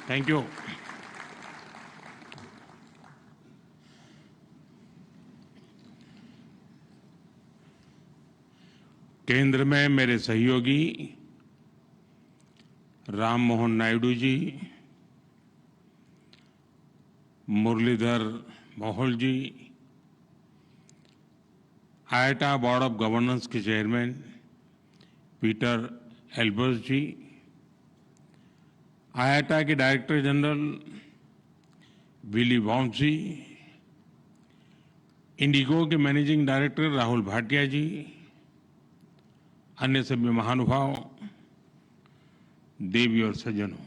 Thank you. केंद्र में मेरे सहयोगी राम मोहन नायडू जी, मुरलीधर मोहोल जी, आईआईटी बोर्ड ऑफ गवर्नेंस के चेयरमैन पीटर एल्बर्स जी, आईआईटी के डायरेक्टर जनरल विली वॉम्सी, इंडिगो के मैनेजिंग डायरेक्टर राहुल भाटिया जी, अन्य सभी महानुभाव, देवी और सज्जनों,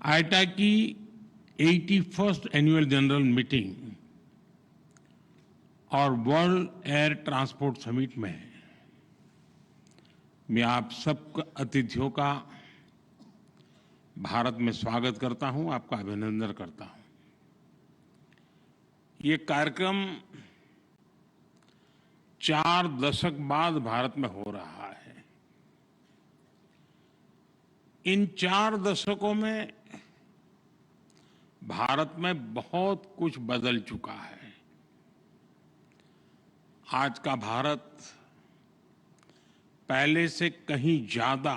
आईआईटी की 81st एनुअल जनरल मीटिंग और वर्ल्ड एयर ट्रांसपोर्ट समिट में मैं आप सब अतिथियों का भारत में स्वागत करता हूं, आपका अभिनंदन करता हूं। ये कार्यक्रम 4 दशक बाद भारत में हो रहा है। इन 4 दशकों में भारत में बहुत कुछ बदल चुका है। आज का भारत पहले से कहीं ज्यादा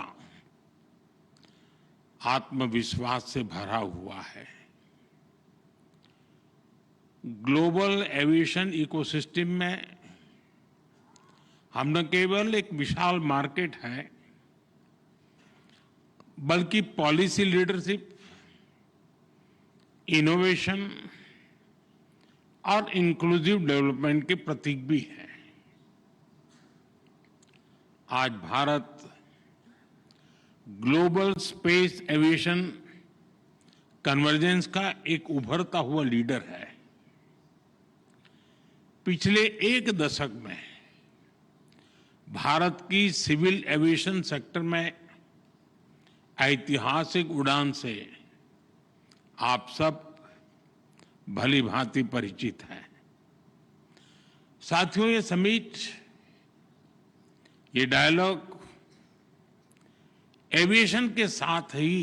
आत्मविश्वास से भरा हुआ है। ग्लोबल एविएशन इकोसिस्टम में हम न केवल एक विशाल मार्केट है, बल्कि पॉलिसी लीडरशिप, इनोवेशन और इंक्लूसिव डेवलपमेंट के प्रतीक भी है। आज Bharat global space aviation convergence का एक उभरता हुआ लीडर है। पिछले 1 दशक में भारत की सिविल एविएशन सेक्टर में ऐतिहासिक उड़ान से आप सब भली भांति परिचित हैं। साथियों, ये समिट, ये डायलॉग एविएशन के साथ ही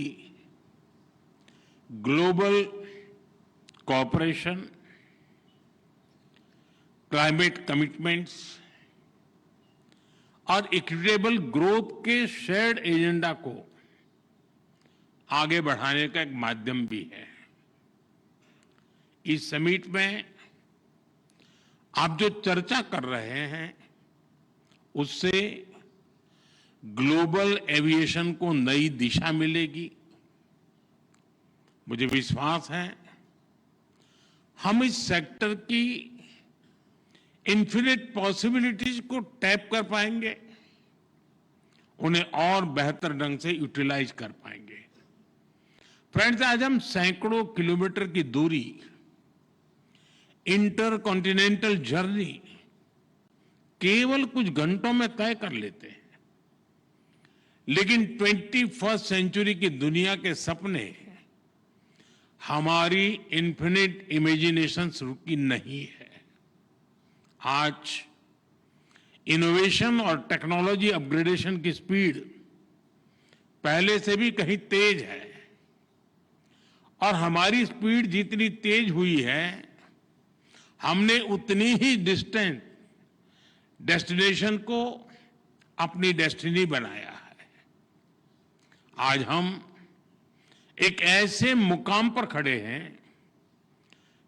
ग्लोबल कोऑपरेशन, क्लाइमेट कमिटमेंट्स और इक्विटेबल ग्रोथ के शेयर्ड एजेंडा को आगे बढ़ाने का एक माध्यम भी है। इस समिट में आप जो चर्चा कर रहे हैं, उससे ग्लोबल एविएशन को नई दिशा मिलेगी। मुझे विश्वास है हम इस सेक्टर की इन्फिनिट पॉसिबिलिटीज को टैप कर पाएंगे, उन्हें और बेहतर ढंग से यूटिलाइज कर पाएंगे। फ्रेंड्स, आज हम सैकड़ों किलोमीटर की दूरी, इंटर कॉन्टिनेंटल जर्नी केवल कुछ घंटों में तय कर लेते हैं, लेकिन 21st सेंचुरी की दुनिया के सपने हमारी इन्फिनिट इमेजिनेशन रुकी नहीं है। आज इनोवेशन और टेक्नोलॉजी अपग्रेडेशन की स्पीड पहले से भी कहीं तेज है, और हमारी स्पीड जितनी तेज हुई है, हमने उतनी ही डिस्टेंट डेस्टिनेशन को अपनी डेस्टिनी बनाया है। आज हम एक ऐसे मुकाम पर खड़े हैं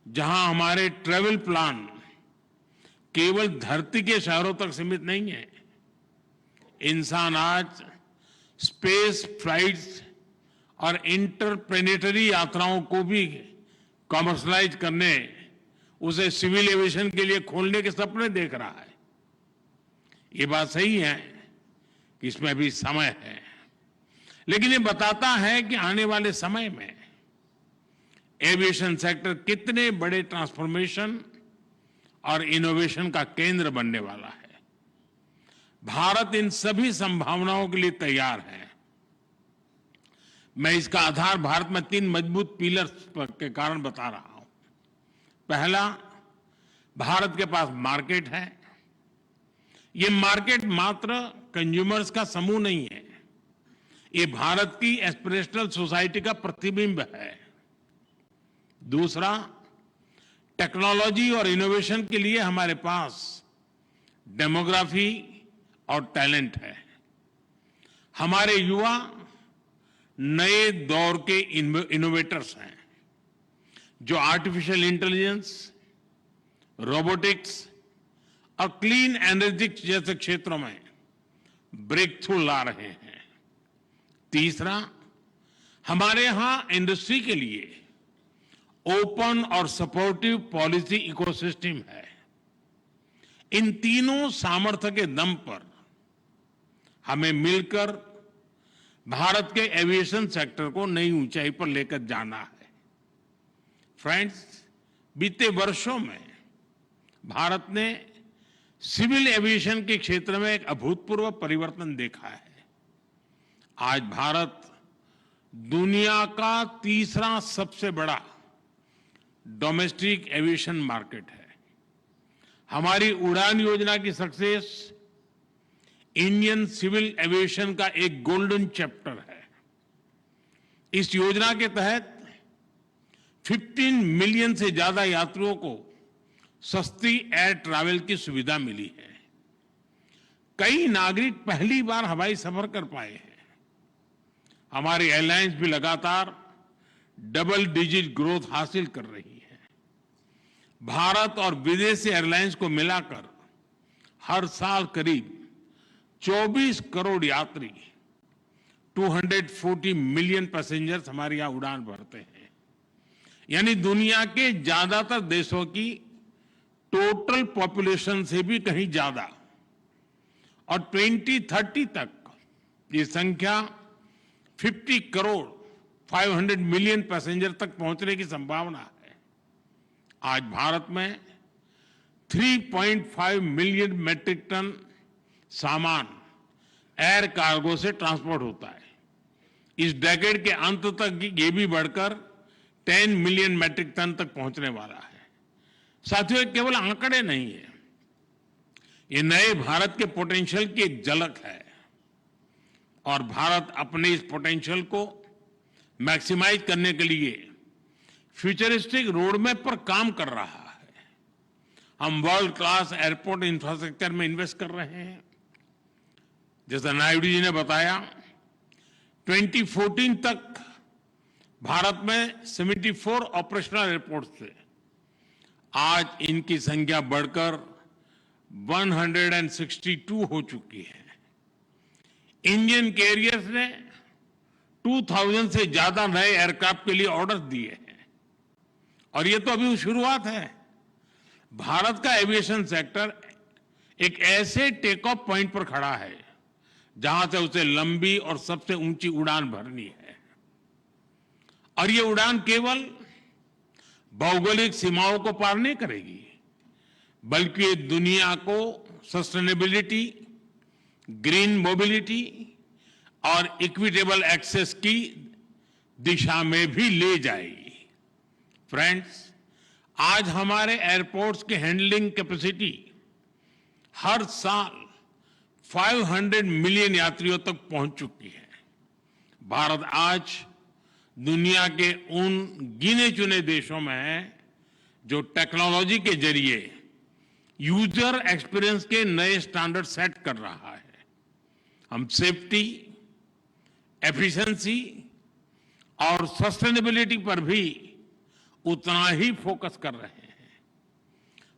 जहां हमारे ट्रैवल प्लान केवल धरती के शहरों तक सीमित नहीं है। इंसान आज स्पेस फ्लाइट्स और इंटरप्लेनेटरी यात्राओं को भी कमर्शलाइज करने, उसे सिविल एविएशन के लिए खोलने के सपने देख रहा है। ये बात सही है कि इसमें अभी समय है, लेकिन ये बताता है कि आने वाले समय में एविएशन सेक्टर कितने बड़े ट्रांसफॉर्मेशन और इनोवेशन का केंद्र बनने वाला है। भारत इन सभी संभावनाओं के लिए तैयार है। मैं इसका आधार भारत में 3 मजबूत पिलर्स के कारण बता रहा हूं। पहला, भारत के पास मार्केट है। ये मार्केट मात्र कंज्यूमर्स का समूह नहीं है, ये भारत की एस्पिरेशनल सोसाइटी का प्रतिबिंब है। दूसरा, टेक्नोलॉजी और इनोवेशन के लिए हमारे पास डेमोग्राफी और टैलेंट है। हमारे युवा नए दौर के इनोवेटर्स हैं जो आर्टिफिशियल इंटेलिजेंस, रोबोटिक्स और क्लीन एनर्जी जैसे क्षेत्रों में ब्रेक थ्रू ला रहे हैं। तीसरा, हमारे यहां इंडस्ट्री के लिए ओपन और सपोर्टिव पॉलिसी इकोसिस्टम है। इन तीनों सामर्थ्य के दम पर हमें मिलकर भारत के एविएशन सेक्टर को नई ऊंचाई पर लेकर जाना है। फ्रेंड्स, बीते वर्षों में भारत ने सिविल एविएशन के क्षेत्र में एक अभूतपूर्व परिवर्तन देखा है। आज भारत दुनिया का तीसरा सबसे बड़ा डोमेस्टिक एविएशन मार्केट है। हमारी उड़ान योजना की सक्सेस इंडियन सिविल एविएशन का एक गोल्डन चैप्टर है। इस योजना के तहत 15 मिलियन से ज्यादा यात्रियों को सस्ती एयर ट्रैवल की सुविधा मिली है। कई नागरिक पहली बार हवाई सफर कर पाए हैं। हमारी एयरलाइंस भी लगातार डबल डिजिट ग्रोथ हासिल कर रही है। भारत और विदेशी एयरलाइंस को मिलाकर हर साल करीब 24 करोड़ यात्री, 240 मिलियन पैसेंजर्स हमारे यहां उड़ान भरते हैं। यानी दुनिया के ज्यादातर देशों की टोटल पॉपुलेशन से भी कहीं ज्यादा। और 2030 तक ये संख्या 50 करोड़ 500 मिलियन पैसेंजर तक पहुंचने की संभावना है। आज भारत में 3.5 मिलियन मेट्रिक टन सामान एयर कार्गो से ट्रांसपोर्ट होता है। इस डेकेड के अंत तक ये भी बढ़कर 10 मिलियन मेट्रिक टन तक पहुंचने वाला है। साथियों, केवल आंकड़े नहीं है, ये नए भारत के पोटेंशियल की एक झलक है और भारत अपने इस पोटेंशियल को मैक्सिमाइज करने के लिए फ्यूचरिस्टिक रोडमैप पर काम कर रहा है। हम वर्ल्ड क्लास एयरपोर्ट इंफ्रास्ट्रक्चर में इन्वेस्ट कर रहे हैं। जैसा नायडू जी ने बताया, 2014 तक भारत में 74 ऑपरेशनल एयरपोर्ट थे। आज इनकी संख्या बढ़कर 162 हो चुकी है। इंडियन कैरियर्स ने 2000 से ज्यादा नए एयरक्राफ्ट के लिए ऑर्डर दिए हैं और ये तो अभी शुरुआत है। भारत का एविएशन सेक्टर एक ऐसे टेक ऑफ पॉइंट पर खड़ा है जहां से उसे लंबी और सबसे ऊंची उड़ान भरनी है। और ये उड़ान केवल भौगोलिक सीमाओं को पार नहीं करेगी, बल्कि दुनिया को सस्टेनेबिलिटी, ग्रीन मोबिलिटी और इक्विटेबल एक्सेस की दिशा में भी ले जाएगी। फ्रेंड्स, आज हमारे एयरपोर्ट्स की हैंडलिंग कैपेसिटी हर साल 500 मिलियन यात्रियों तक पहुंच चुकी है। भारत आज दुनिया के उन गिने चुने देशों में है जो टेक्नोलॉजी के जरिए यूजर एक्सपीरियंस के नए स्टैंडर्ड सेट कर रहा है। हम सेफ्टी, एफिशिएंसी और सस्टेनेबिलिटी पर भी उतना ही फोकस कर रहे हैं।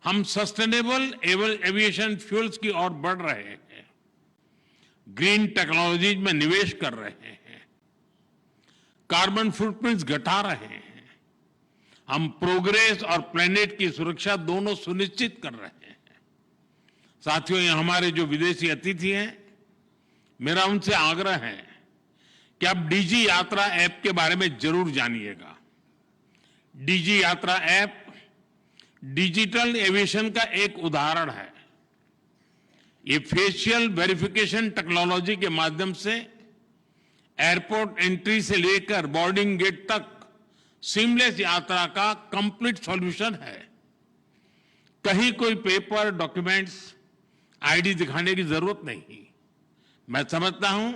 हम सस्टेनेबल एविएशन फ्यूल्स की ओर बढ़ रहे हैं, ग्रीन टेक्नोलॉजीज में निवेश कर रहे हैं, कार्बन फुटप्रिंट्स घटा रहे हैं। हम प्रोग्रेस और प्लेनेट की सुरक्षा दोनों सुनिश्चित कर रहे हैं। साथियों, ये हमारे जो विदेशी अतिथि हैं, मेरा उनसे आग्रह है कि आप डीजी यात्रा ऐप के बारे में जरूर जानिएगा। डीजी यात्रा ऐप डिजिटल एविएशन का एक उदाहरण है। ये फेशियल वेरिफिकेशन टेक्नोलॉजी के माध्यम से एयरपोर्ट एंट्री से लेकर बोर्डिंग गेट तक सीमलेस यात्रा का कंप्लीट सॉल्यूशन है। कहीं कोई पेपर, डॉक्यूमेंट्स, आईडी दिखाने की जरूरत नहीं। मैं समझता हूं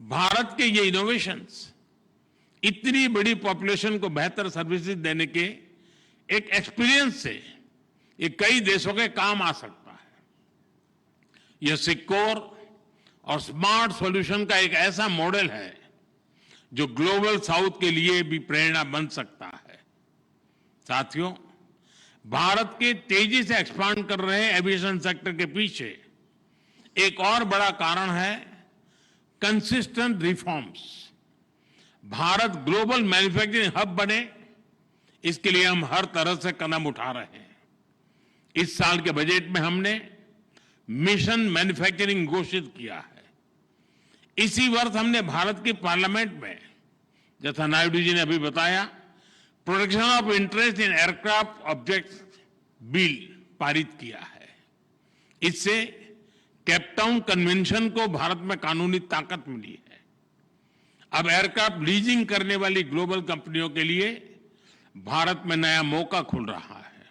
भारत के ये इनोवेशंस इतनी बड़ी पॉपुलेशन को बेहतर सर्विसेज देने के एक एक्सपीरियंस से ये कई देशों के काम आ सकता है। यह सिक्योर और स्मार्ट सॉल्यूशन का एक ऐसा मॉडल है जो ग्लोबल साउथ के लिए भी प्रेरणा बन सकता है। साथियों, भारत के तेजी से एक्सपांड कर रहे एविएशन सेक्टर के पीछे एक और बड़ा कारण है consistent reforms. Bharat global manufacturing hub बने, इसके लिए हम हर तरह से कदम उठा रहे हैं। इस साल के बजट में हमने मिशन मैन्युफैक्चरिंग घोषित किया है। इसी वर्ष हमने भारत की पार्लियामेंट में, जैसा नायडू जी ने अभी बताया, protection of interest in aircraft objects bill पारित किया है। इससे केपटाउन कन्वेंशन को भारत में कानूनी ताकत मिली है। अब एयरक्राफ्ट लीजिंग करने वाली ग्लोबल कंपनियों के लिए भारत में नया मौका खुल रहा है।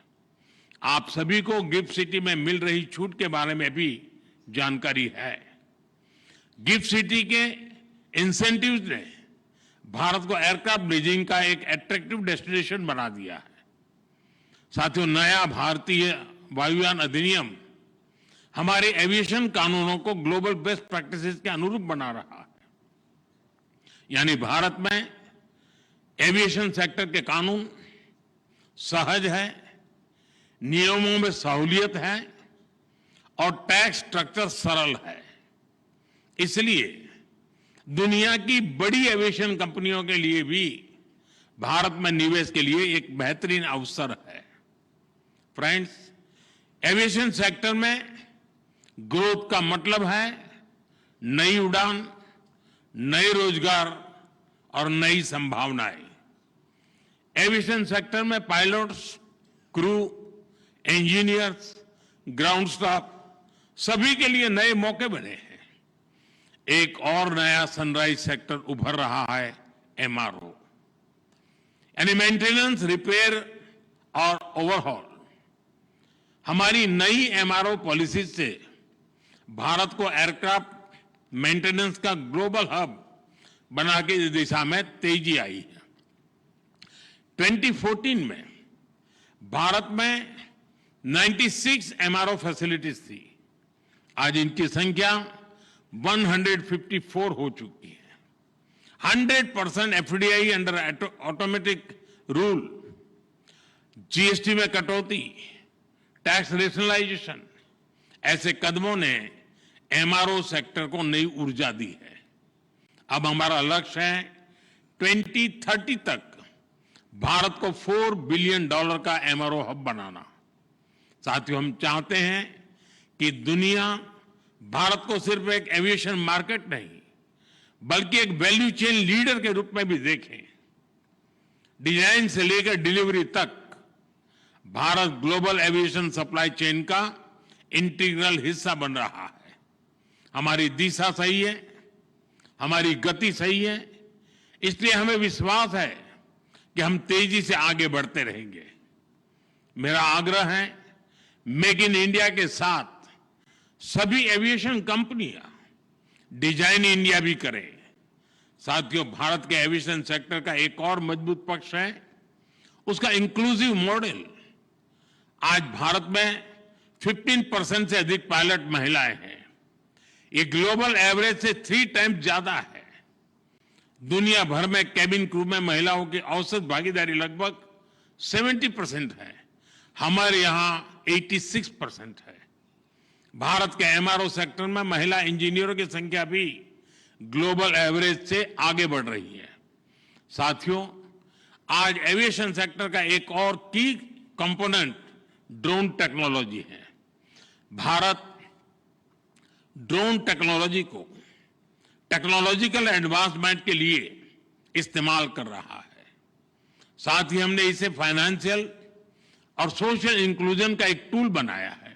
आप सभी को गिफ्ट सिटी में मिल रही छूट के बारे में भी जानकारी है। गिफ्ट सिटी के इंसेंटिव्स ने भारत को एयरक्राफ्ट लीजिंग का एक अट्रैक्टिव डेस्टिनेशन बना दिया है। साथियों, नया भारतीय वायुयान अधिनियम हमारे एविएशन कानूनों को ग्लोबल बेस्ट प्रैक्टिसेस के अनुरूप बना रहा है। यानी भारत में एविएशन सेक्टर के कानून सहज है, नियमों में सहूलियत है और टैक्स स्ट्रक्चर सरल है। इसलिए दुनिया की बड़ी एविएशन कंपनियों के लिए भी भारत में निवेश के लिए एक बेहतरीन अवसर है। फ्रेंड्स, एविएशन सेक्टर में ग्रोथ का मतलब है नई उड़ान, नए रोजगार और नई संभावनाएं। एविएशन सेक्टर में pilots, crew, engineers, ground staff सभी के लिए नए मौके बने हैं। एक और नया सनराइज सेक्टर उभर रहा है, एमआरओ, यानी मेंटेनेंस, रिपेयर और ओवरहॉल। हमारी नई एमआरओ पॉलिसी से भारत को एयरक्राफ्ट मेंटेनेंस का ग्लोबल हब बना के इस दिशा में तेजी आई है। 2014 में भारत में 96 एमआरओ फैसिलिटीज थी। आज इनकी संख्या 154 हो चुकी है। 100% FDI under automatic rule, GST में कटौती, टैक्स रेशनलाइजेशन, ऐसे कदमों ने एमआरओ सेक्टर को नई ऊर्जा दी है। अब हमारा लक्ष्य है 2030 तक भारत को $4 बिलियन का एमआरओ हब बनाना। साथियों, हम चाहते हैं कि दुनिया भारत को सिर्फ एक एविएशन मार्केट नहीं, बल्कि एक वैल्यू चेन लीडर के रूप में भी देखें। डिजाइन से लेकर डिलीवरी तक Bharat global aviation supply chain का इंटीग्रल हिस्सा बन रहा है। हमारी दिशा सही है, हमारी गति सही है, इसलिए हमें विश्वास है कि हम तेजी से आगे बढ़ते रहेंगे। मेरा आग्रह है, मेक इन इंडिया के साथ सभी एविएशन कंपनियां डिजाइन इंडिया भी करें। साथियों, भारत के एविएशन सेक्टर का एक और मजबूत पक्ष है उसका इंक्लूसिव मॉडल। आज भारत में 15% से अधिक पायलट महिलाएं हैं। ये ग्लोबल एवरेज से 3 टाइम्स ज्यादा है। दुनिया भर में कैबिन क्रू में महिलाओं की औसत भागीदारी लगभग 70% है। हमारे यहां 86% है। भारत के एमआरओ सेक्टर में महिला इंजीनियरों की संख्या भी ग्लोबल एवरेज से आगे बढ़ रही है। साथियों, आज एविएशन सेक्टर का एक और की कंपोनेंट ड्रोन टेक्नोलॉजी है। भारत ड्रोन टेक्नोलॉजी को टेक्नोलॉजिकल एडवांसमेंट के लिए इस्तेमाल कर रहा है। साथ ही हमने इसे फाइनेंशियल और सोशल इंक्लूजन का एक टूल बनाया है।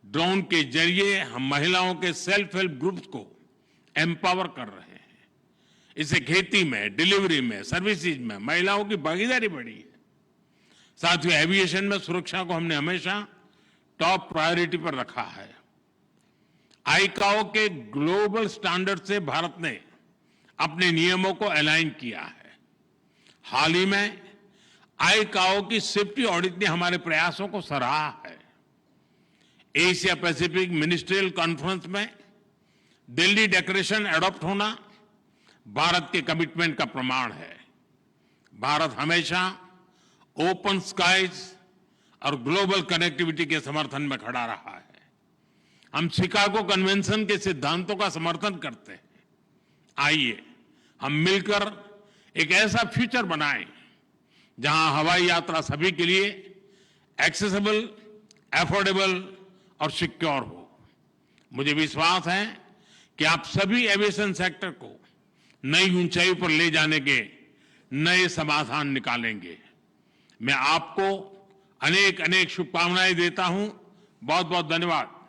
ड्रोन के जरिए हम महिलाओं के सेल्फ हेल्प ग्रुप्स को एम्पावर कर रहे हैं। इससे खेती में, डिलीवरी में, सर्विसेज में महिलाओं की भागीदारी बढ़ी है। साथियों, एविएशन में सुरक्षा को हमने हमेशा टॉप प्रायोरिटी पर रखा है। आईकाओ के ग्लोबल स्टैंडर्ड से भारत ने अपने नियमों को अलाइन किया है। हाल ही में आईकाओ की सेफ्टी ऑडिट ने हमारे प्रयासों को सराहा है। एशिया पैसिफिक मिनिस्ट्रियल कॉन्फ्रेंस में दिल्ली डिक्लेरेशन अडॉप्ट होना भारत के कमिटमेंट का प्रमाण है। भारत हमेशा ओपन स्काईज और ग्लोबल कनेक्टिविटी के समर्थन में खड़ा रहा है। हम शिकागो कन्वेंशन के सिद्धांतों का समर्थन करते हैं। आइए हम मिलकर एक ऐसा फ्यूचर बनाएं जहां हवाई यात्रा सभी के लिए एक्सेसिबल, एफोर्डेबल और सिक्योर हो। मुझे विश्वास है कि आप सभी एविएशन सेक्टर को नई ऊंचाई पर ले जाने के नए समाधान निकालेंगे। मैं आपको अनेक अनेक शुभकामनाएं देता हूं। बहुत बहुत धन्यवाद।